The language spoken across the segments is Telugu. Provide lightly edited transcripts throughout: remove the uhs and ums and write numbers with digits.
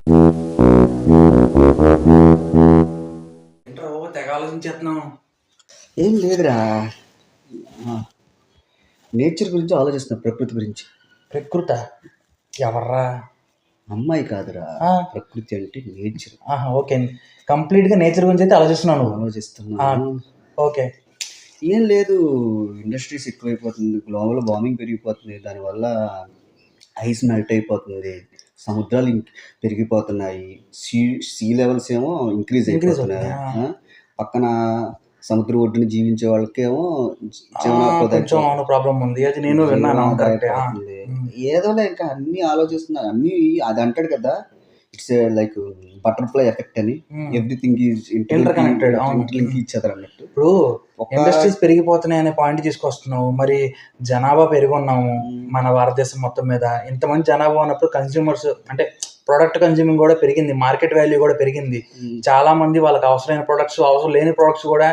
ఏంట్రా బాబు తెగ ఆలోచించేస్తున్నావు? ఏం లేదురా, నేచర్ గురించి ఆలోచిస్తున్నా, ప్రకృతి గురించి. ప్రకృత ఎవర్రా? అమ్మాయి కాదురా, ఆ, ప్రకృతి అంటే నేచర్. ఓకే. కంప్లీట్గా నేచర్ గురించి అయితే ఆలోచిస్తున్నావు నువ్వు? ఆలోచిస్తున్నాను. ఓకే. ఏం లేదు, ఇండస్ట్రీస్ ఎక్కువైపోతుంది, గ్లోబల్ వార్మింగ్ పెరిగిపోతుంది, దానివల్ల ఐస్ మెల్ట్ అయిపోతుంది, సముద్రాలు పెరిగిపోతున్నాయి, సీ సీ లెవెల్స్ ఏమో ఇంక్రీజ్ అయిపోతున్నాయి. పక్కన సముద్ర ఒడ్డున జీవించే వాళ్ళకేమో కొంచెం ప్రాబ్లం ఉంది, అది నేను విన్నాను. ఏదోలే, ఇంకా అన్ని ఆలోచిస్తున్నారు, అన్ని అది అంటాడు కదా, ఇట్స్ లైక్ బటర్ఫ్లై ఎఫెక్ట్ అని, everything is inter connected each other అన్నట్టు. ఇప్పుడు ఇండస్ట్రీస్ పెరిగిపోతున్నాయి అనే పాయింట్ తీసుకొస్తున్నావు, మరి జనాభా పెరుగున్నాము మన భారతదేశం మొత్తం మీద. ఇంతమంది జనాభా ఉన్నప్పుడు కన్స్యూమర్స్ అంటే ప్రోడక్ట్ కన్స్యూమింగ్ కూడా పెరిగింది, మార్కెట్ వాల్యూ కూడా పెరిగింది. చాలా మంది వాళ్ళకి అవసరమైన ప్రొడక్ట్స్, అవసరం లేని ప్రొడక్ట్స్ కూడా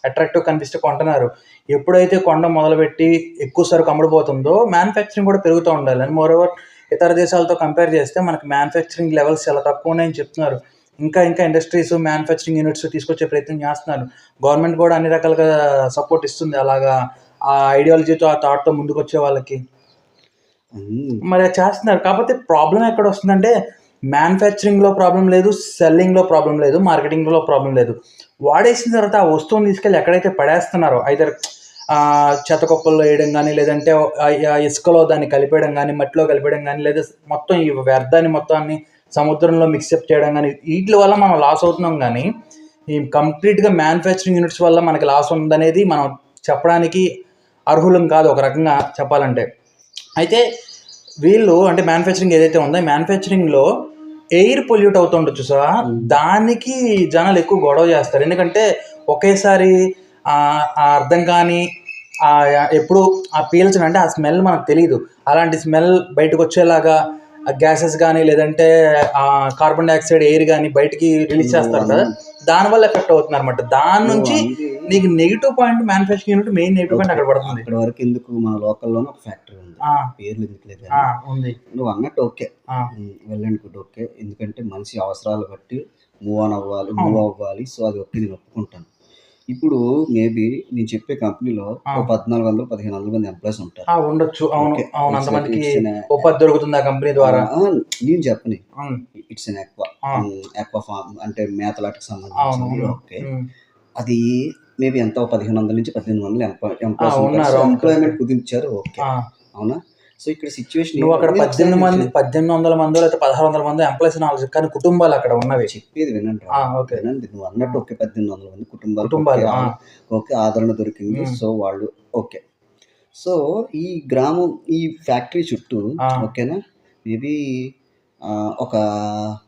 అట్రాక్టివ్ కనిపిస్తే కొంటున్నారు. ఎప్పుడైతే కొండ మొదలుపెట్టి ఎక్కువ సరుకు అమ్ముడుపోతుందో మ్యానుఫ్యాక్చరింగ్ కూడా పెరుగుతూ ఉండాలి. అండ్ మోరోవర్ ఇతర దేశాలతో కంపేర్ చేస్తే మనకి మ్యానుఫ్యాక్చరింగ్ లెవెల్స్ చాలా తక్కువ ఉన్నాయని చెప్తున్నారు. ఇంకా ఇండస్ట్రీస్, మ్యానుఫ్యాక్చరింగ్ యూనిట్స్ తీసుకొచ్చే ప్రయత్నం చేస్తున్నారు. గవర్నమెంట్ కూడా అన్ని రకాలుగా సపోర్ట్ ఇస్తుంది, అలాగా ఆ ఐడియాలజీతో, ఆ థాట్తో ముందుకు వచ్చే వాళ్ళకి. మరి చేస్తున్నారు. కాకపోతే ప్రాబ్లం ఎక్కడ వస్తుందంటే మ్యానుఫ్యాక్చరింగ్లో ప్రాబ్లం లేదు, సెల్లింగ్లో ప్రాబ్లం లేదు, మార్కెటింగ్లో ప్రాబ్లం లేదు. వాడేసిన తర్వాత ఆ వస్తువుని తీసుకెళ్ళి ఎక్కడైతే పడేస్తున్నారో, ఐదర్ చెత్తకొక్కల్లో వేయడం కానీ, లేదంటే ఇసుకలో దాన్ని కలిపేయడం కానీ, మట్టిలో కలిపేయడం కానీ, లేదా మొత్తం ఈ వ్యర్థాన్ని మొత్తాన్ని సముద్రంలో మిక్సప్ చేయడం కానీ, వీటి వల్ల మనం లాస్ అవుతున్నాం. కానీ ఈ కంప్లీట్గా మ్యానుఫ్యాక్చరింగ్ యూనిట్స్ వల్ల మనకి లాస్ ఉందనేది మనం చెప్పడానికి అర్హులం కాదు ఒక రకంగా చెప్పాలంటే. అయితే వీళ్ళు అంటే మ్యానుఫ్యాక్చరింగ్ ఏదైతే ఉందో, మ్యానుఫ్యాక్చరింగ్లో ఎయిర్ పొల్యూట్ అవుతుండొచ్చు సార్, దానికి జనాలు ఎక్కువ గొడవ చేస్తారు. ఎందుకంటే ఒకేసారి అర్థం కానీ ఎప్పుడు ఆ పీల్చడం అంటే ఆ స్మెల్ మనకు తెలియదు, అలాంటి స్మెల్ బయటకు వచ్చేలాగా గ్యాసెస్ కానీ, లేదంటే కార్బన్ డైఆక్సైడ్ ఎయిర్ కానీ బయటికి రిలీజ్ చేస్తారు కదా, దానివల్ల ఎఫెక్ట్ అవుతుంది అనమాట. దాని నుంచి నీకు negative point, manufacturing unit main negative point అక్కడ పడుతుంది. అక్కడ వరకు ఎందుకు, మన లోకల్లోనే ఒక ఫ్యాక్టరీ ఉంది, పేర్లు ఎందుకు లేదు ఉంది. నువ్వు అన్నట్టు okay, well and good, okay. ఎందుకంటే మనిషి అవసరాలు బట్టి మూవ్ అవ్వాలి, సో అది ఓకే, నేను ఒప్పుకుంటాను. ఇప్పుడు మేబీ నేను చెప్పే కంపెనీలో 1400-1500 మంది ఎంప్లాయీస్ ఉంటారు, ఉండొచ్చు. దొరుకుతుంది ఆ కంపెనీ ద్వారా. నేను చెప్పని ఇట్స్ ఎన్ ఆక్వా ఫార్మ్ అంటే మేతలాటకు సంబంధించి, ఓకే. అది మేబీ ఎంత 1500 నుంచి 1800 ఎంప్లాయీస్ ఎంప్లాయ్మెంట్ కుదించారు, ఓకే, అవునా? సో ఇక్కడ సిచ్యువేషన్, నువ్వు అక్కడ 1800 మంది లేకపోతే 1600 మంది ఎంప్లాయీస్ నాలుగు, కానీ కుటుంబాలు అక్కడ ఉన్నవి. చెప్పేది వినండి, వినండి. నువ్వు అన్నట్టు ఓకే, 1800 మంది కుటుంబాలు ఓకే, ఆదరణ దొరికింది, సో వాళ్ళు ఓకే. సో ఈ గ్రామం, ఈ ఫ్యాక్టరీ చుట్టూ ఓకేనా, మేబీ ఒక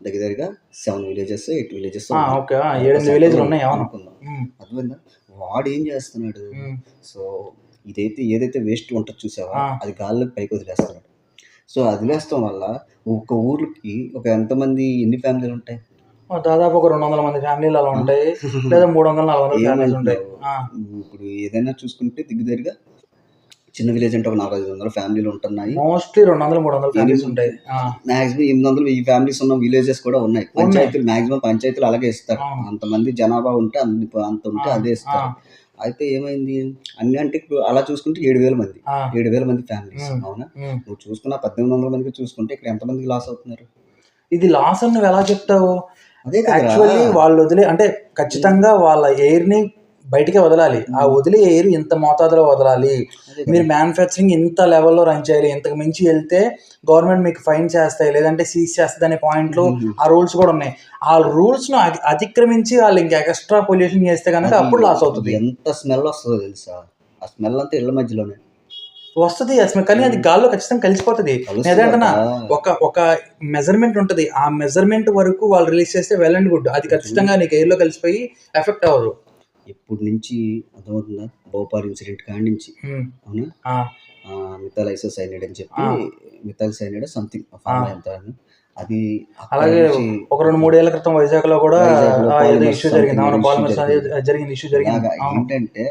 దగ్గరగా 7 విలేజెస్ 8 విలేజెస్ అనుకుందాం. అర్థమైందా? వాడు ఏం చేస్తున్నాడు, సో ఏదైతే వేస్ట్ ఉంటుంది చూసావా, అది గాల్లోకి పైకి వదిలేస్తున్నాడు. సో వదిలేస్తాం వల్ల ఒక ఊరికి ఎంతమంది, ఎన్ని ఫ్యామిలీలు ఉంటాయి? దాదాపు ఒక 200 మంది ఫ్యామిలీలు అలా ఉంటాయి, లేదా 300-400 ఫ్యామిలీలు ఉంటాయి. ఇప్పుడు ఏదైనా చూసుకుంటే దగ్గరగా చిన్న విలేజ్ అంటే ఒక 400-500 ఫ్యామిలీలు ఉంటున్నాయి. మోస్ట్లీ 200-300 ఫ్యామిలీస్ ఉంటాయి. మాక్సిమం 800-1000 ఫ్యామిలీస్ ఉన్న విలేజెస్ కూడా ఉన్నాయి. పంచాయతీలు మాక్సిమం పంచాయతీలు అలాగే ఇస్తారు, అంతమంది జనాభా ఉంటే అంత ఉంటే అదే ఇస్తారు. అయితే ఏమైంది అన్ని అంటే ఇప్పుడు అలా చూసుకుంటే 7,000 మంది ఫ్యామిలీస్, అవునా? నువ్వు చూసుకున్న 1800 మందికి చూసుకుంటే ఇక్కడ ఎంతమందికి లాస్ అవుతున్నారు? ఇది లాస్ అని నువ్వు ఎలా చెప్తావు? అదే యాక్చువల్లీ వాళ్ళు అంటే ఖచ్చితంగా వాళ్ళ ఎయిర్ని బయటికే వదలాలి. ఆ వదిలే ఎయిర్ ఇంత మోతాదులో వదలాలి. మీరు మ్యానుఫ్యాక్చరింగ్ ఇంత లెవెల్లో రన్ చేయాలి, ఇంతకు మించి వెళ్తే గవర్నమెంట్ మీకు ఫైన్ చేస్తాయి, లేదంటే సీజ్ చేస్తుంది అనే పాయింట్లు, ఆ రూల్స్ కూడా ఉన్నాయి. ఆ రూల్స్ను అతిక్రమించి వాళ్ళు ఇంకా ఎక్స్ట్రా పొల్యూషన్ చేస్తే కనుక అప్పుడు లాస్ అవుతుంది. ఎంత స్మెల్ వస్తుందో తెలుసా? ఆ స్మెల్ అంతా ఇళ్ళ మధ్యలోనే వస్తుంది, కానీ అది గాల్లో ఖచ్చితంగా కలిసిపోతుంది. ఏదంటే ఒక మెజర్మెంట్ ఉంటుంది, ఆ మెజర్మెంట్ వరకు వాళ్ళు రిలీజ్ చేస్తే వెల్ అండ్ గుడ్, అది ఖచ్చితంగా నీకు ఎయిర్లో కలిసిపోయి ఎఫెక్ట్ అవ్వదు. ఎప్పుడు నుంచి అర్థమవుతుందా? భోపాల్ ఇన్సిడెంట్ కాడి నుంచి, అవునా, మిథైల్ ఐసోసైనైడ్ అని చెప్పి, మిథైల్ సైనైడ్ సంథింగ్ ఎంత, అది అలాగే ఒక 2-3 ఏళ్ల క్రితం వైజాగ్ లో కూడా ఇష్యూ జరిగింది. ఏంటంటే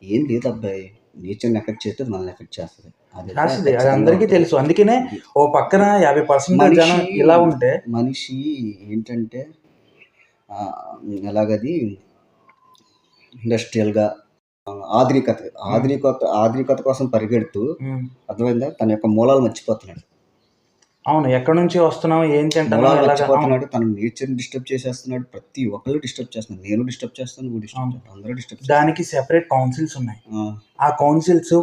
ఏం లేదు అబ్బాయి, నేచర్ని ఎఫెక్ట్ చేస్తే మనల్ని ఎఫెక్ట్ చేస్తుంది. అది చేస్తుంది, అది అందరికీ తెలుసు. అందుకనే ఓ పక్కన 50% జనం ఇలా ఉంటే మనిషి ఏంటంటే ఎలాగది ఇండస్ట్రియల్గా ఆధునికత కోసం పరిగెడుతూ అర్థమైందా తన యొక్క మూలాలు మర్చిపోతున్నాడు. అవును, ఎక్కడి నుంచి వస్తున్నావు, ఏం తింటావు, మూలాలు మర్చిపోతున్నాడు. తన నేచర్ని డిస్టర్బ్ చేసేస్తున్నాడు. ప్రతి ఒక్కరు డిస్టర్బ్ చేస్తున్నాడు. నేను డిస్టర్బ్ చేస్తాను, నువ్వు డిస్టర్బ్ చేస్తాను, అందరూ డిస్టర్బ్. దానికి సెపరేట్ కౌన్సిల్స్ ఉన్నాయి. ఆ కౌన్సిల్స్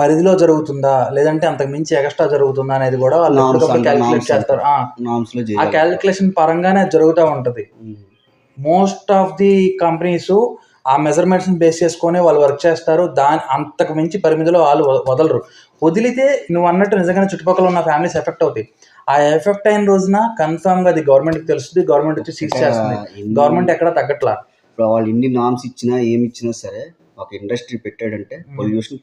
పరిధిలో జరుగుతుందా లేదంటే అంతకు మించి ఎక్స్ట్రా జరుగుతుందా అనేది కూడా వాళ్ళు క్యాలిక్యులేట్ చేస్తారు. ఆ క్యాలిక్యులేషన్ పరంగానే జరుగుతూ ఉంటుంది. మోస్ట్ ఆఫ్ ది కంపెనీస్ ఆ మెజర్మెంట్స్ని బేస్ చేసుకొని వాళ్ళు వర్క్ చేస్తారు. అంతకు మించి పరిమితిలో వాళ్ళు వదలరు. వదిలితే నువ్వు అన్నట్టు నిజంగానే చుట్టుపక్కల ఉన్న ఫ్యామిలీస్ ఎఫెక్ట్ అవుతాయి. ఆ ఎఫెక్ట్ అయిన రోజున కన్ఫర్మ్గా అది గవర్నమెంట్కి తెలుస్తుంది. గవర్నమెంట్ వచ్చి సీజ్ చేస్తుంది. గవర్నమెంట్ ఎక్కడ తగ్గట్లా. ఇప్పుడు వాళ్ళు ఇన్ని నామ్స్ ఇచ్చినా ఏమి ఇచ్చినా సరే ఒక ఇండస్ట్రీ పెట్టాడంటే పొల్యూషన్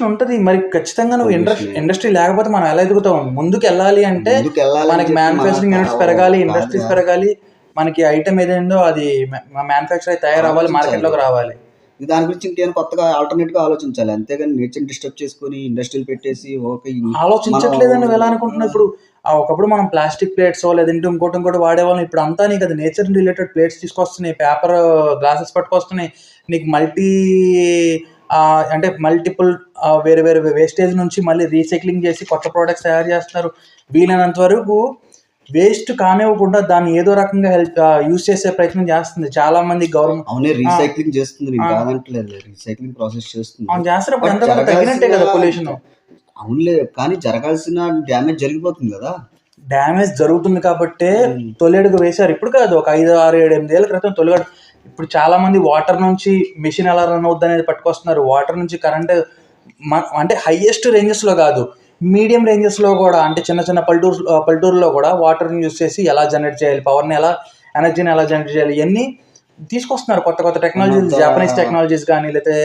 ఉంటుంది. మరి ఖచ్చితంగా నువ్వు ఇండస్ట్రీ లేకపోతే మనం ఎలా ఎదుగుతాం? ముందుకు వెళ్ళాలి అంటే మనకి మ్యానుఫ్యాక్చరింగ్ యూనిట్స్ పెరగాలి, ఇండస్ట్రీస్ పెరగాలి, మనకి ఐటమ్ ఏదైందో అది మ్యానుఫ్యాక్చర్ అయి తయారవ్వాలి, మార్కెట్లోకి రావాలి. దాని గురించి ఇంకేమైనా కొత్తగా ఆల్టర్నేట్గా ఆలోచించాలి. అంతేగాని నేచర్ డిస్టర్బ్ చేసుకుని ఇండస్ట్రీలు పెట్టేసి ఆలోచించట్లేదని నువ్వు ఎలా అనుకుంటున్నావు? ఇప్పుడు ఒకప్పుడు మనం ప్లాస్టిక్ ప్లేట్స్ లేదంటే ఇంకోటి వాడేవాళ్ళం. ఇప్పుడు అంతా నీకు అది నేచర్ రిలేటెడ్ ప్లేట్స్ తీసుకొస్తున్నాయి, పేపర్ గ్లాసెస్ పట్టుకొస్తున్నాయి. నీకు మల్టిపుల్ వేరే వేరే వేస్టేజ్ నుంచి మళ్ళీ రీసైక్లింగ్ చేసి కొత్త ప్రోడక్ట్స్ తయారు చేస్తున్నారు. వీలైనంత వరకు వేస్ట్ కానివ్వకుండా దాన్ని ఏదో రకంగా యూజ్ చేసే ప్రయత్నం చేస్తుంది చాలా మంది గవర్నమెంట్. అవునే రీసైక్లింగ్ చేస్తుంది, రీసైక్లింగ్ ప్రాసెస్ చేస్తుంది. అవును చేస్తారు. అప్పుడు ఎంత తగ్గినట్టే కదా పొల్యూషన్. అవునులే, కానీ జరగాల్సిన డ్యామేజ్ జరిగిపోతుంది కదా. డ్యామేజ్ జరుగుతుంది కాబట్టే తొలెడుగు వేశారు. ఇప్పుడు కాదు, ఒక 5, 6, 7, 8 ఏళ్ళ క్రితం తొలగడు. ఇప్పుడు చాలా మంది వాటర్ నుంచి మిషన్ ఎలా రన్ అవుద్ది అనేది పట్టుకొస్తున్నారు. వాటర్ నుంచి కరెంట్ అంటే హైయెస్ట్ రేంజెస్లో కాదు, మీడియం రేంజెస్లో కూడా, అంటే చిన్న చిన్న పల్లెటూరులో కూడా వాటర్ని యూజ్ చేసి ఎలా జనరేట్ చేయాలి, పవర్ని ఎనర్జీని ఎలా జనరేట్ చేయాలి, ఇవన్నీ తీసుకొస్తున్నారు. కొత్త టెక్నాలజీస్, జాపనీస్ టెక్నాలజీస్ కానీ లేకపోతే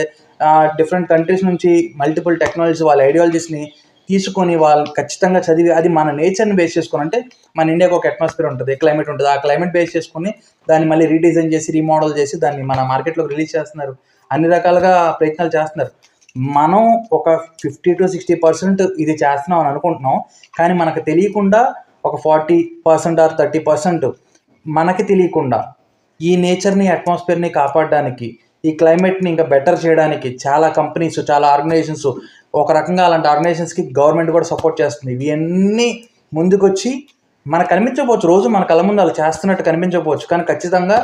డిఫరెంట్ కంట్రీస్ నుంచి మల్టిపుల్ టెక్నాలజీస్ వాళ్ళ ఐడియాలజీస్ని తీసుకొని వాళ్ళు ఖచ్చితంగా చదివి అది మన నేచర్ని బేస్ చేసుకొని, అంటే మన ఇండియాకి ఒక అట్మాస్ఫియర్ ఉంటుంది, క్లైమేట్ ఉంటుంది, ఆ క్లైమేట్ బేస్ చేసుకొని దాన్ని మళ్ళీ రీడిజైన్ చేసి రీమోడల్ చేసి దాన్ని మన మార్కెట్లోకి రిలీజ్ చేస్తున్నారు. అన్ని రకాలుగా ప్రయత్నాలు చేస్తున్నారు. మనం ఒక 50 to 60% ఇది చేస్తున్నాం అని అనుకుంటున్నాం. కానీ మనకు తెలియకుండా ఒక 40% or 30% మనకి తెలియకుండా ఈ నేచర్ని, అట్మాస్ఫియర్ని కాపాడడానికి, ఈ క్లైమేట్ని ఇంకా బెటర్ చేయడానికి చాలా కంపెనీస్, చాలా ఆర్గనైజేషన్స్, ఒక రకంగా అలాంటి ఆర్గనైజేషన్స్కి గవర్నమెంట్ కూడా సపోర్ట్ చేస్తుంది. ఇవన్నీ ముందుకొచ్చి మనకు కనిపించకపోవచ్చు, రోజు మన కళ్ళ ముందు వాళ్ళు చేస్తున్నట్టు కనిపించకపోవచ్చు, కానీ ఖచ్చితంగా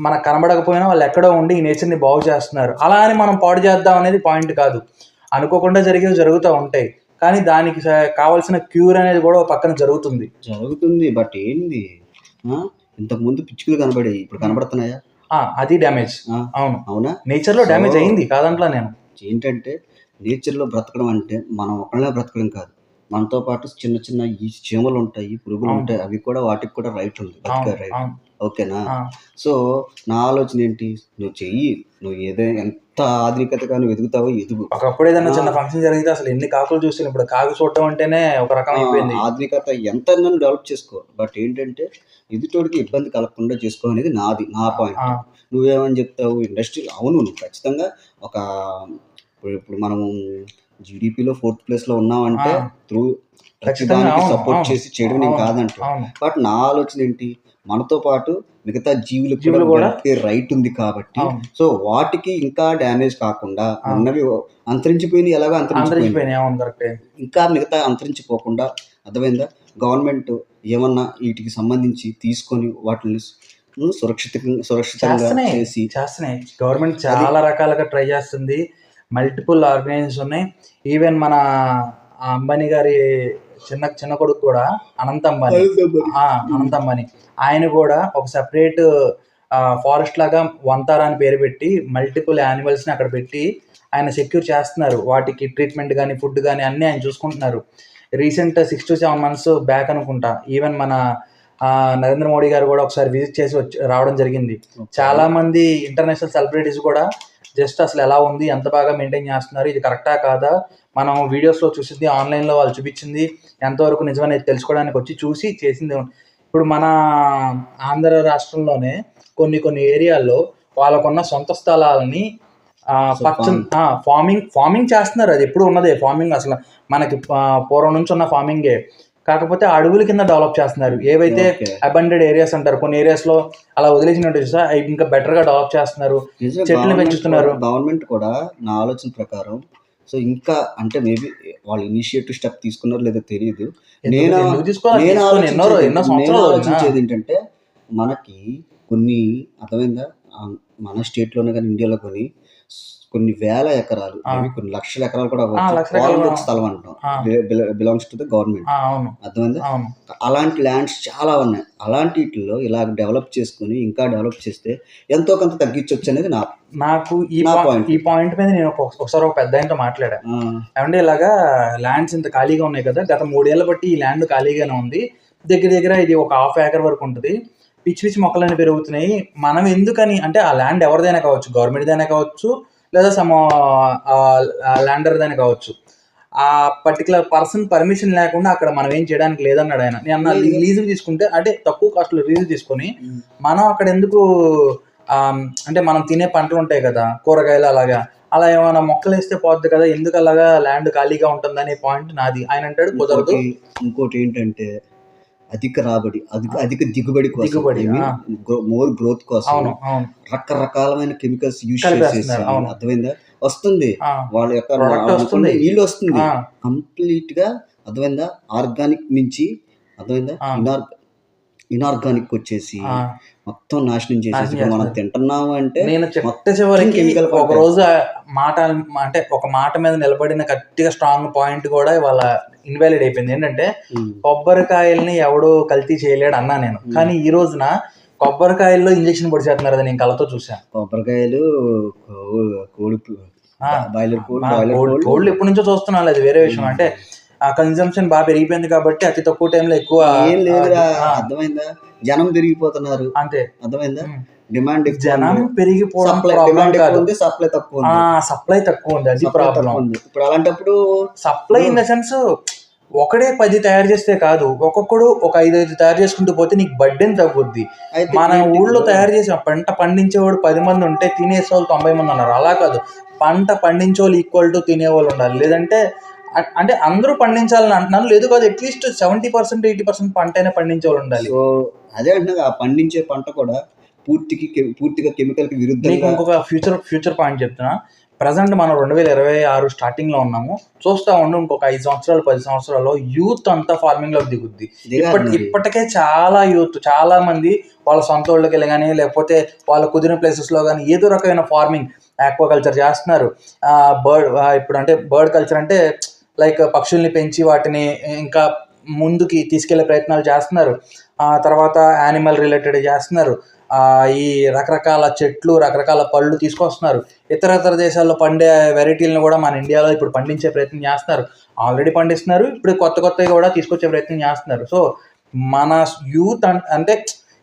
మనకు కనబడకపోయినా వాళ్ళు ఎక్కడో ఉండి ఈ నేచర్ని బాగు చేస్తున్నారు. అలా అని మనం పాడు చేద్దాం అనేది పాయింట్ కాదు. అనుకోకుండా జరుగుతూ ఉంటాయి, కానీ దానికి కావాల్సిన క్యూర్ అనేది కూడా పక్కన జరుగుతుంది. బట్ ఏంది ఇంతకుముందు పిచ్చుకలు కనబడేవి, ఇప్పుడు కనబడుతున్నాయా? అది డ్యామేజ్. అవునా, నేచర్లో డ్యామేజ్ అయింది కాదంట్లా నేను. ఏంటంటే నేచర్లో బ్రతకడం అంటే మనం ఒకళ్ళే బ్రతకడం కాదు, మనతో పాటు చిన్న చిన్న ఈ చీమలు ఉంటాయి, పురుగులు ఉంటాయి, అవి కూడా వాటికి కూడా రైట్ ఉంది, బతికే రైట్. ఓకేనా? సో నా ఆలోచన ఏంటి, నువ్వు చెయ్యి, నువ్వు ఏదైనా ఎంత ఆధునికతగా నువ్వు ఎదుగుతావో ఎదుగు. ఒకప్పుడు ఏదైనా చిన్న ఫంక్షన్ జరిగితే అసలు ఎన్ని కాకులు చూసి, ఇప్పుడు కాకు చూడటం అంటేనే ఒక రకం అయిపోయింది. ఆధునికత ఎంత డెవలప్ చేసుకో, బట్ ఏంటంటే ఎదుటోడికి ఇబ్బంది కలగకుండా చేసుకో అనేది నా పాయింట్. నువ్వేమని చెప్తావు? ఇండస్ట్రీ అవును, నువ్వు ఖచ్చితంగా ఇప్పుడు మనం జీడిపిలో 4th ప్లేస్లో ఉన్నామంటే త్రూ ఖచ్చితంగా సపోర్ట్ చేసి చేయడం నేను కాదంటా. బట్ నా ఆలోచన ఏంటి, మనతో పాటు మిగతా జీవులకు కూడా రైట్ ఉంది కాబట్టి, సో వాటికి ఇంకా డ్యామేజ్ కాకుండా ఉన్నవి అంతరించిపోయినాయి, ఎలాగో అంతరించిపోయినాయి, ఇంకా మిగతా అంతరించిపోకుండా, అర్థమైందా? గవర్నమెంట్ ఏమన్నా వీటికి సంబంధించి తీసుకొని వాటిని సురక్షితంగా చేస్తున్నాయి. గవర్నమెంట్ చాలా రకాలుగా ట్రై చేస్తుంది. మల్టిపుల్ ఆర్గనైజేషన్స్ ఉన్నాయి. ఈవెన్ మన అంబానీ గారి చిన్న కొడుకు కూడా అనంత్ అంబానీ ఆయన కూడా ఒక సెపరేట్ ఫారెస్ట్ లాగా వంతారా అని పేరు పెట్టి మల్టిపుల్ యానిమల్స్ని అక్కడ పెట్టి ఆయన సెక్యూర్ చేస్తున్నారు. వాటికి ట్రీట్మెంట్ కానీ ఫుడ్ కానీ అన్నీ ఆయన చూసుకుంటున్నారు. రీసెంట్ 6 to 7 months బ్యాక్ అనుకుంటా, ఈవెన్ మన నరేంద్ర మోడీ గారు కూడా ఒకసారి విజిట్ చేసి రావడం జరిగింది. చాలామంది ఇంటర్నేషనల్ సెలబ్రిటీస్ కూడా జస్ట్ అసలు ఎలా ఉంది, ఎంత బాగా మెయింటైన్ చేస్తున్నారు, ఇది కరెక్టా కాదా, మనం వీడియోస్లో చూసింది, ఆన్లైన్లో వాళ్ళు చూపించింది ఎంతవరకు నిజమనేది తెలుసుకోవడానికి వచ్చి చూసి చేసింది. ఇప్పుడు మన ఆంధ్ర రాష్ట్రంలోనే కొన్ని ఏరియాల్లో వాళ్ళకున్న సొంత స్థలాలని పచ్చని ఫార్మింగ్ చేస్తున్నారు. అది ఎప్పుడు ఉన్నదే ఫార్మింగ్, అసలు మనకి పూర్వం నుంచి ఉన్న ఫార్మింగే. కాకపోతే అడవుల కింద డెవలప్ చేస్తున్నారు. ఏవైతే అబండెడ్ ఏరియాస్ అంటారు, కొన్ని ఏరియాస్ లో అలా వదిలేసినట్టు చూసా ఇంకా బెటర్ గా డెవలప్ చేస్తున్నారు, చెట్లు పెంచుతున్నారు. గవర్నమెంట్ కూడా నా ఆలోచన ప్రకారం సో ఇంకా అంటే మేబీ వాళ్ళు ఇనిషియేటివ్ స్టెప్ తీసుకున్నారో లేదో తెలియదు. నేను ఆలోచించేది ఏంటంటే మనకి కొన్ని అర్థమైందా, మన స్టేట్లోనే కానీ ఇండియాలో కొన్ని వేల ఎకరాలు, కొన్ని లక్షల ఎకరాలు కూడా స్థలం అంటాం, బిలాంగ్స్ టు ద గవర్నమెంట్. అర్థమైందా? అలాంటి ల్యాండ్స్ చాలా ఉన్నాయి. అలాంటి వీటిల్లో ఇలా డెవలప్ చేసుకుని ఇంకా డెవలప్ చేస్తే ఎంతో కొంత తగ్గించవచ్చు అనేది నాకు ఈ పాయింట్ మీద నేను ఒకసారి ఒక పెద్ద ఆయనతో మాట్లాడా. ఏమంటే ఇలాగా ల్యాండ్స్ ఇంత ఖాళీగా ఉన్నాయి కదా, గత 3 ఏళ్ల బట్టి ఈ ల్యాండ్ ఖాళీగానే ఉంది, దగ్గర దగ్గర ఇది ఒక 1/2 acre వరకు ఉంటుంది, పిచ్చి పిచ్చి మొక్కలన్నీ పెరుగుతున్నాయి, మనం ఎందుకని, అంటే ఆ ల్యాండ్ ఎవరిదైనా కావచ్చు, గవర్నమెంట్దైనా కావచ్చు లేదా ల్యాండర్దైనా కావచ్చు, ఆ పర్టికులర్ పర్సన్ పర్మిషన్ లేకుండా అక్కడ మనం ఏం చేయడానికి లేదన్నాడు ఆయన. నేను లీజు తీసుకుంటే అంటే తక్కువ కాస్ట్లో లీజు తీసుకొని మనం అక్కడ ఎందుకు, అంటే మనం తినే పంటలు ఉంటాయి కదా, కూరగాయలు అలాగా, అలా ఏమైనా మొక్కలు వేస్తే పోద్ది కదా, ఎందుకు అలాగా ల్యాండ్ ఖాళీగా ఉంటుంది అనే పాయింట్ నాది. ఆయన అంటాడు కుదరదు. ఇంకోటి ఏంటంటే అధిక రాబడి, అధిక దిగుబడి మోర్ గ్రోత్ కోసం రకరకాలమైన కెమికల్స్ యూజ్ చేసేసి అర్థమైందా వస్తుంది, వాళ్ళ యొక్క నీళ్ళు వస్తుంది కంప్లీట్ గా, అర్థమైందా, ఆర్గానిక్ నుంచి అర్థమైందా ఇనార్గానిక్ వచ్చేసి మొత్తం నాశనం చేసేసి మనం తింటున్నాము. అంటే నేను చివరికి ఒక రోజు అంటే ఒక మాట మీద నిలబడిన గట్టిగా స్ట్రాంగ్ పాయింట్ కూడా ఇవాళ ఇన్వాలిడ్ అయిపోయింది. ఏంటంటే కొబ్బరికాయల్ని ఎవడో కల్తీ చేయలేడు అన్నా నేను, కానీ ఈ రోజున కొబ్బరికాయల్లో ఇంజక్షన్ పొడిచేస్తున్నారు, అది నేను కళ్ళతో చూసాను. కొబ్బరికాయలు కోళ్ళు ఎప్పటి నుంచో చూస్తున్నాను, అది వేరే విషయం. అంటే ఆ కన్జంప్షన్ బాగా పెరిగిపోయింది కాబట్టి అతి తక్కువ టైంలో ఎక్కువ అర్థమైందా, జనం పెరిగిపోతున్నారు అంతే, అర్థమైందా, డిమాండ్ జనం పెరిగిపోవడం సప్లై తక్కువ ఉంది, అది ప్రాబ్లం. ఇప్పుడు అలాంటప్పుడు సప్లై ఇన్ ద సెన్స్ ఒకడే 10 తయారు చేస్తే కాదు, ఒక్కొక్కడు ఒక 5 తయారు చేసుకుంటూ పోతే నీకు బడ్డెన్ తగ్గుద్ది. మన ఊళ్ళో తయారు చేసిన పంట పండించేవాడు 10 మంది ఉంటే తినేసేవాళ్ళు 90 మంది ఉన్నారు. అలా కాదు, పంట పండించేవాళ్ళు ఈక్వల్ టు తినేవాళ్ళు ఉండాలి. లేదంటే అంటే అందరూ పండించాలని అంటున్నాను లేదు కాదు, అట్లీస్ట్ 70% 80% పంట అయినా పండించే వాళ్ళు ఉండాలి. సో అదే అంటున్నా, ఆ పండించే పంట కూడా పూర్తిగా కెమికల్ కి విరుద్ధంగా. ఇంకొక ఫ్యూచర్ పాయింట్ చెప్తున్నా. ప్రజెంట్ మనం 2026 స్టార్టింగ్ లో ఉన్నాము, చూస్తా ఉండు ఇంకొక 5 సంవత్సరాలు 10 సంవత్సరాల్లో యూత్ అంతా ఫార్మింగ్ లోకి దిగుద్ది. ఇప్పటికే చాలా యూత్, చాలా మంది వాళ్ళ సొంత ఊళ్ళకి వెళ్ళి కానీ లేకపోతే వాళ్ళ కుదిరిన ప్లేసెస్ లో కానీ ఏదో రకమైన ఫార్మింగ్, ఆక్వాకల్చర్ చేస్తున్నారు. ఇప్పుడు అంటే బర్డ్ కల్చర్ అంటే లైక్ పక్షుల్ని పెంచి వాటిని ఇంకా ముందుకి తీసుకెళ్లే ప్రయత్నాలు చేస్తున్నారు. తర్వాత యానిమల్ రిలేటెడ్ చేస్తున్నారు. ఈ రకరకాల చెట్లు, రకరకాల పళ్ళు తీసుకొస్తున్నారు. ఇతర దేశాల్లో పండే వెరైటీలను కూడా మన ఇండియాలో ఇప్పుడు పండించే ప్రయత్నం చేస్తున్నారు. ఆల్రెడీ పండిస్తున్నారు, ఇప్పుడు కొత్తగా కూడా తీసుకొచ్చే ప్రయత్నం చేస్తున్నారు. సో మన యూత్ అంటే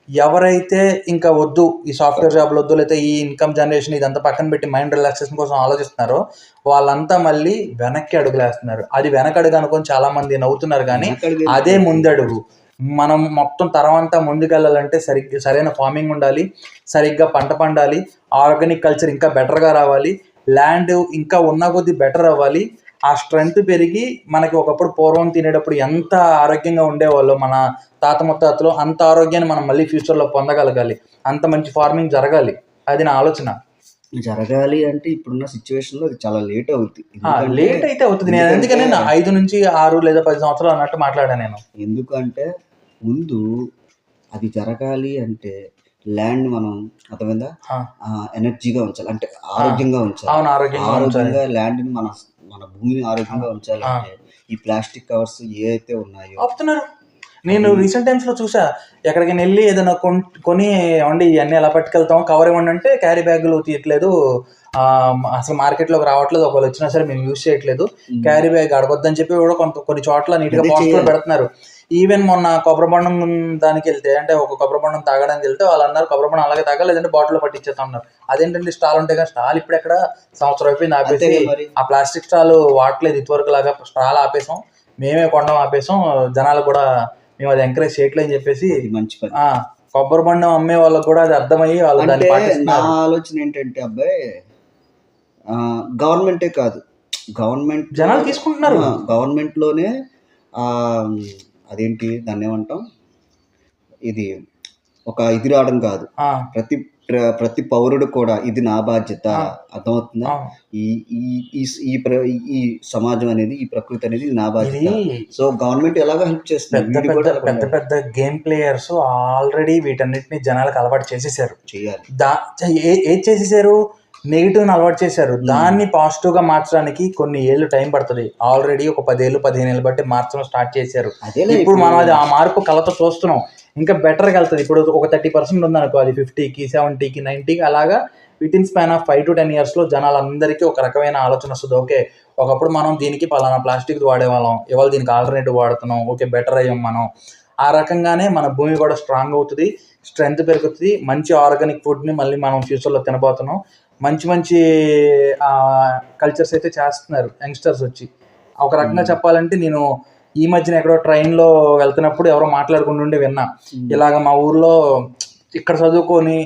ఎవరైతే ఇంకా వద్దు ఈ సాఫ్ట్వేర్ జాబ్లు వద్దు, లేకపోతే ఈ ఇన్కమ్ జనరేషన్ ఇదంతా పక్కన పెట్టి మైండ్ రిలాక్సేషన్ కోసం ఆలోచిస్తున్నారో వాళ్ళంతా మళ్ళీ వెనక్కి అడుగులేస్తున్నారు. అది వెనకడుగు అనుకొని చాలా మంది నవ్వుతున్నారు, కానీ అదే ముందడుగు. మనం మొత్తం తరమంతా ముందుకెళ్ళాలంటే సరైన ఫార్మింగ్ ఉండాలి, సరిగ్గా పంట పండాలి, ఆర్గానిక్ కల్చర్ ఇంకా బెటర్గా రావాలి, ల్యాండ్ ఇంకా ఉన్న కొద్దీ బెటర్ అవ్వాలి, ఆ స్ట్రెంగ్త్ పెరిగి మనకి ఒకప్పుడు పూర్వం తినేటప్పుడు ఎంత ఆరోగ్యంగా ఉండేవాళ్ళు మన తాత ముత్తాతలు, అంత ఆరోగ్యాన్ని మనం మళ్ళీ ఫ్యూచర్లో పొందగలగాలి, అంత మంచి ఫార్మింగ్ జరగాలి. అది నా ఆలోచన. జరగాలి అంటే ఇప్పుడున్న సిచ్యువేషన్ లో చాలా లేట్ అవుతుంది. లేట్ అయితే అవుతుంది. నేను ఎందుకని 5 నుంచి 6 లేదా 10 సంవత్సరాలు అన్నట్టు మాట్లాడాను నేను. ఎందుకంటే ముందు అది జరగాలి అంటే ల్యాండ్ మనం అర్థమైందా ఎనర్జీగా ఉంచాలి, అంటే ఆరోగ్యంగా ఉంచాలి. ఆరోగ్యంగా ల్యాండ్ ని మన భూమిని ఆరోగ్యంగా ఉంచాలంటే ఈ ప్లాస్టిక్ కవర్స్ ఏ అయితే ఉన్నాయో ఆపుతున్నారు. నేను రీసెంట్ టైమ్స్ లో చూసా, ఎక్కడికి వెళ్ళి ఏదైనా కొని ఇవ్వండి ఇవన్నీ ఎలా పట్టుకెళ్తాం, కవర్ ఇవ్వండి అంటే క్యారీ బ్యాగులు తీయట్లేదు, అసలు మార్కెట్లోకి రావట్లేదు, ఒకవేళ వచ్చినా సరే మేము యూజ్ చేయట్లేదు, క్యారీ బ్యాగ్ అడగొద్దని చెప్పి కూడా కొన్ని చోట్ల నీట్గా పోస్టులు పెడుతున్నారు. ఈవెన్ మొన్న కొబ్బరి బొండం దానికి వెళ్తే, అంటే ఒక కొబ్బరి బొండం తాగడానికి వెళ్తే వాళ్ళు అన్నారు కొబ్బరి బొండం అలాగే తాగాలి, లేదంటే బాటిల్లో పట్టించేస్తా ఉన్నారు. అదేంటంటే స్టాల్ ఉంటాయి కదా, స్టాల్ ఇప్పుడు ఎక్కడ సంవత్సరం అయిపోయింది ఆపేసి, ఆ ప్లాస్టిక్ స్టాల్ వాడలేదు ఇదివరకు లాగా, స్టాల్ ఆపేసాం, మేమే కొండం ఆపేసాం, జనాలు కూడా మేము అది ఎంకరేజ్ చేయట్లేదు అని చెప్పేసి మంచి కొబ్బరి బండం అమ్మే వాళ్ళకి కూడా అది అర్థమయ్యి వాళ్ళు దాన్ని పాటిస్తున్నారు. నా ఆలోచన ఏంటంటే అబ్బాయి గవర్నమెంటే కాదు, గవర్నమెంట్ జనాలు తీసుకుంటున్నారు. గవర్నమెంట్లోనే అదేంటి దాన్ని ఏమంటాం, ఇది ఒక ఇది రావడం కాదు, ప్రతి పౌరుడు కూడా ఇది నా బాధ్యత, అర్థమవుతుందా, ఈ ఈ ఈ సమాజం అనేది, ఈ ప్రకృతి అనేది నా బాధ్యత. సో గవర్నమెంట్ ఎలాగో హెల్ప్ చేస్తుంది. పెద్ద పెద్ద గేమ్ ప్లేయర్స్ ఆల్రెడీ వీటన్నిటిని జనాలకు అలవాటు చేసేసారు. ఏది చేసేసారు, నెగిటివ్ అలవాటు చేశారు. దాన్ని పాజిటివ్ గా మార్చడానికి కొన్ని ఏళ్ళు టైం పడుతుంది. ఆల్రెడీ ఒక 10 ఏళ్ళు 15 ఏళ్ళు బట్టి మార్చడం స్టార్ట్ చేశారు. ఇప్పుడు మనం అది ఆ మార్పు కళతో చూస్తున్నాం. ఇంకా బెటర్గా వెళ్తుంది. ఇప్పుడు ఒక 30% ఉందనుకో, అది 50కి 70కి 90కి అలాగా within span of 5 to 10 years లో జనాలందరికీ ఒక రకమైన ఆలోచన వస్తుంది. ఓకే, ఒకప్పుడు మనం దీనికి పలానా ప్లాస్టిక్ వాడేవాళ్ళం, ఇవాళ దీనికి ఆల్టర్నేటివ్ వాడుతున్నాం, ఓకే బెటర్ అయ్యాం మనం. ఆ రకంగానే మన భూమి కూడా స్ట్రాంగ్ అవుతుంది, స్ట్రెంగ్త్ పెరుగుతుంది. మంచి ఆర్గానిక్ ఫుడ్ని మళ్ళీ మనం ఫ్యూచర్లో తినబోతున్నాం. మంచి మంచి కల్చర్స్ అయితే చేస్తున్నారు యంగ్స్టర్స్ వచ్చి. ఒక రకంగా చెప్పాలంటే నేను ఈ మధ్యన ఎక్కడో ట్రైన్లో వెళ్తున్నప్పుడు ఎవరో మాట్లాడుకుంటుండే విన్నా, ఇలాగ మా ఊర్లో ఇక్కడ చదువుకొని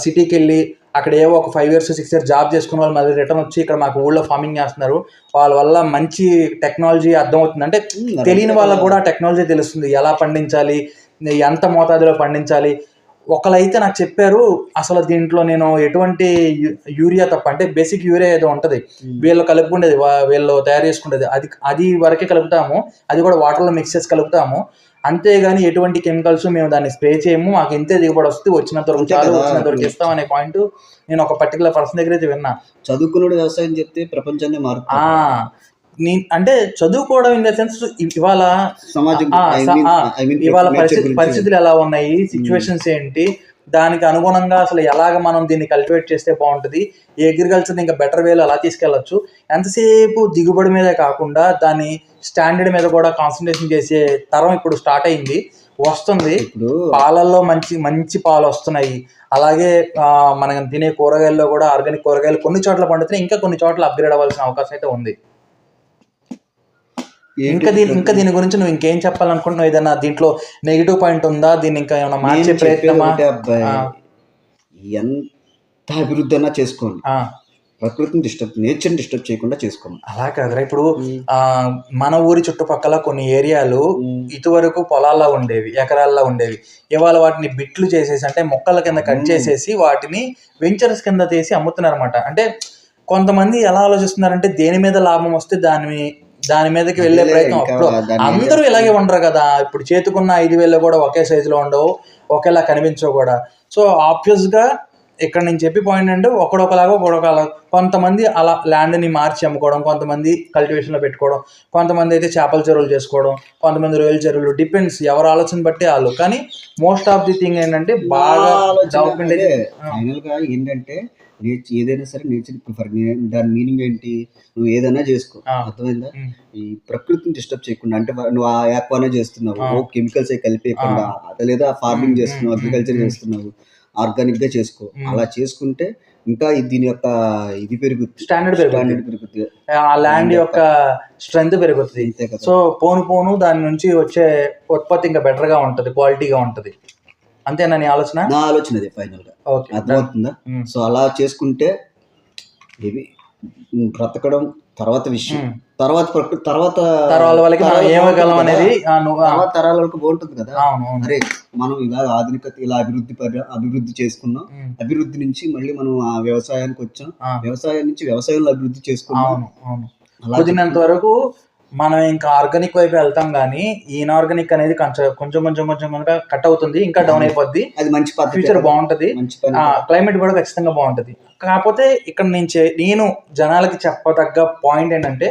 సిటీకి వెళ్ళి అక్కడ ఏవో ఒక 5 years 6 years జాబ్ చేసుకున్న వాళ్ళు మళ్ళీ రిటర్న్ వచ్చి ఇక్కడ మాకు ఊళ్ళో ఫార్మింగ్ చేస్తున్నారు. వాళ్ళ వల్ల మంచి టెక్నాలజీ అర్థమవుతుంది. అంటే తెలియని వాళ్ళకు కూడా టెక్నాలజీ తెలుస్తుంది, ఎలా పండించాలి, ఎంత మోతాదులో పండించాలి. ఒకళ్ళైతే నాకు చెప్పారు, అసలు దీంట్లో నేను ఎటువంటి యూరియా తప్ప, అంటే బేసిక్ యూరియా ఏదో ఉంటుంది వీళ్ళు కలుపుకుండేది, వీళ్ళు తయారు చేసుకుండేది, అది వరకే కలుపుతాము, అది కూడా వాటర్లో మిక్స్ చేసి కలుపుతాము. అంతేగాని ఎటువంటి కెమికల్స్ మేము దాన్ని స్ప్రే చేయము, మాకు ఇంతే దిగుబడి వస్తే వచ్చినంత వరకు చాలు, వచ్చినంత వరకు ఇస్తాం అనే పాయింట్ నేను ఒక పర్టికులర్ పర్సన్ దగ్గర అయితే విన్నా. చదువుకున్నాడు వ్యవసాయం చెప్తే ప్రపంచాన్ని మారుతుంది. అంటే చదువుకోవడం ఇన్ ద సెన్స్ ఇవాళ సమాజం, ఇవాళ పరిస్థితులు ఎలా ఉన్నాయి, సిచ్యువేషన్స్ ఏంటి, దానికి అనుగుణంగా అసలు ఎలాగ మనం దీన్ని కల్టివేట్ చేస్తే బాగుంటుంది, ఈ అగ్రికల్చర్ని ఇంకా బెటర్ వేలో అలా తీసుకెళ్ళచ్చు. ఎంతసేపు దిగుబడి మీదే కాకుండా దాని స్టాండర్డ్ మీద కూడా కాన్సన్ట్రేషన్ చేసే తరం ఇప్పుడు స్టార్ట్ అయింది, వస్తుంది. పాలల్లో మంచి మంచి పాలు వస్తున్నాయి. అలాగే మనం తినే కూరగాయల్లో కూడా ఆర్గానిక్ కూరగాయలు కొన్ని చోట్ల పండుతున్నాయి, ఇంకా కొన్ని చోట్ల అప్గ్రేడ్ అవ్వాల్సిన అవకాశం అయితే ఉంది. ఇంకా దీని గురించి నువ్వు ఇంకేం చెప్పాలనుకుంటున్నావు? ఏదైనా దీంట్లో నెగిటివ్ పాయింట్ ఉందా, దీన్ని ఇంకా ఏమైనా మార్చే ప్రయత్నమా? ఎంత అభివృద్ధి అన్నా చేసుకోండి, ప్రకృతిని నేచర్ని డిస్టర్బ్ చేయకుండా చేసుకోండి. అలా కాదురా, ఇప్పుడు మన ఊరి చుట్టుపక్కల కొన్ని ఏరియాలు ఇటువరకు పొలాల్లో ఉండేవి, ఎకరాల్లో ఉండేవి. ఇవాళ వాటిని బిట్లు చేసేసి, అంటే మొక్కల కింద కట్ చేసేసి వాటిని వెంచర్స్ కింద తీసి అమ్ముతున్నారు అనమాట. అంటే కొంతమంది ఎలా ఆలోచిస్తున్నారంటే దేని మీద లాభం వస్తే దాని మీదకి వెళ్ళే ప్రయత్నం. అప్పుడు అందరూ ఇలాగే ఉండరు కదా, ఇప్పుడు చేతుకున్న 5,000 కూడా ఒకే సైజులో ఉండవు, ఒకేలా కనిపించవు కూడా. సో ఆబ్వియస్గా ఇక్కడ నేను చెప్పి పాయింట్ అంటే ఒకడొకలాగా కొంతమంది అలా ల్యాండ్ని మార్చి అమ్ముకోవడం, కొంతమంది కల్టివేషన్లో పెట్టుకోవడం, కొంతమంది అయితే చేపల చెరువులు చేసుకోవడం, కొంతమంది రొయ్యల చెరువులు, డిపెండ్స్ ఎవరు ఆలోచన బట్టి వాళ్ళు. కానీ మోస్ట్ ఆఫ్ ది థింగ్ ఏంటంటే బాగా డెవలప్మెంట్ ఫైనల్గా ఏంటంటే ఏదైనా సరే నేచర్ ప్రిఫర్. దాని మీనింగ్ ఏంటి, నువ్వు ఏదైనా చేసుకో, అర్థమైందా, ఈ ప్రకృతిని డిస్టర్బ్ చేయకుండా. అంటే నువ్వు ఆ యాక్వానే చేస్తున్నావు, కెమికల్స్ కలిపేయకుండా, లేదా ఫార్మింగ్ చేస్తున్నావు, అగ్రికల్చర్ చేస్తున్నావు, ఆర్గానిక్ గా చేసుకో. అలా చేసుకుంటే ఇంకా దీని యొక్క ఇది పెరుగుతుంది, స్టాండర్డ్ పెరుగుతుంది, ఆ ల్యాండ్ యొక్క స్ట్రెంగ్త్ పెరుగుతుంది. సో పోను దాని నుంచి వచ్చే ఉత్పత్తి ఇంకా బెటర్ గా ఉంటది, క్వాలిటీగా ఉంటది. అంతేనా నీ ఆలోచన? నా ఆలోచన అదే ఫైనల్ గా, అర్థమవుతుందా? సో అలా చేసుకుంటే ఇవి బ్రతకడం తర్వాత విషయం, తర్వాత తరాల వాళ్ళకి బాగుంటుంది కదా. అరే మనం ఇలా ఆధునికత ఇలా అభివృద్ధి చేసుకున్నాం, అభివృద్ధి నుంచి మళ్ళీ మనం ఆ వ్యవసాయానికి వచ్చాం, వ్యవసాయం నుంచి వ్యవసాయంలో అభివృద్ధి చేసుకున్నాం. కుదిరినంత వరకు మనం ఇంకా ఆర్గానిక్ వైపు వెళ్తాం, కానీ ఇన్ఆర్గానిక్ అనేది కొంచెం కట్ అవుతుంది, ఇంకా డౌన్ అయిపోద్ది. అది మంచి ఫ్యూచర్ బాగుంటది, క్లైమేట్ కూడా ఖచ్చితంగా బాగుంటది. కాకపోతే ఇక్కడ నేను జనాలకి చెప్పదగ్గ పాయింట్ ఏంటంటే,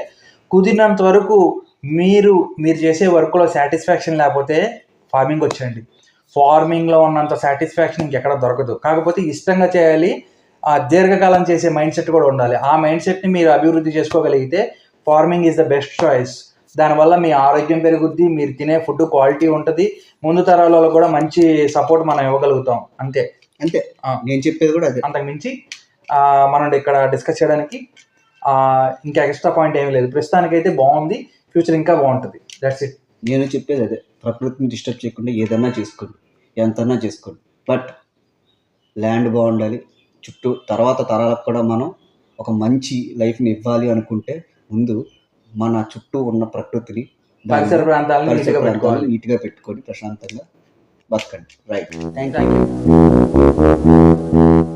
కుదిరినంత వరకు మీరు చేసే వర్క్లో సాటిస్ఫాక్షన్ లేకపోతే ఫార్మింగ్ వచ్చేయండి. ఫార్మింగ్లో ఉన్నంత సాటిస్ఫాక్షన్ ఇంకెక్కడ దొరకదు. కాకపోతే ఇష్టంగా చేయాలి, దీర్ఘకాలం చేసే మైండ్ సెట్ కూడా ఉండాలి. ఆ మైండ్ సెట్ని మీరు అభివృద్ధి చేసుకోగలిగితే farming is the best choice. దానివల్ల మీ ఆరోగ్యం పెరుగుద్ది, మీరు తినే ఫుడ్ క్వాలిటీ ఉంటుంది, ముందు తరాలలో కూడా మంచి సపోర్ట్ మనం ఇవ్వగలుగుతాం. అంతే నేను చెప్పేది కూడా అదే. అంతకు మించి మనం ఇక్కడ డిస్కస్ చేయడానికి ఇంకా ఎక్స్ట్రా పాయింట్ ఏమీ లేదు. ప్రస్తుతానికైతే బాగుంది, ఫ్యూచర్ ఇంకా బాగుంటుంది. That's it. నేను చెప్పేది అదే, ప్రకృతిని డిస్టర్బ్ చేయకుండా ఏదన్నా చేసుకోండి, ఎంతన్నా చేసుకోండి, బట్ ల్యాండ్ బాగుండాలి, చుట్టూ తర్వాత తరాలకు కూడా మనం ఒక మంచి లైఫ్ని ఇవ్వాలి అనుకుంటే ముందు మన చుట్టూ ఉన్న ప్రకృతిని పరిసర ప్రాంతాలను పరిసర నీట్గా ప్రాంతాలను పెట్టుకోవాలి. నీట్గా పెట్టుకొని ప్రశాంతంగా బతకండి. రైట్. Thank you.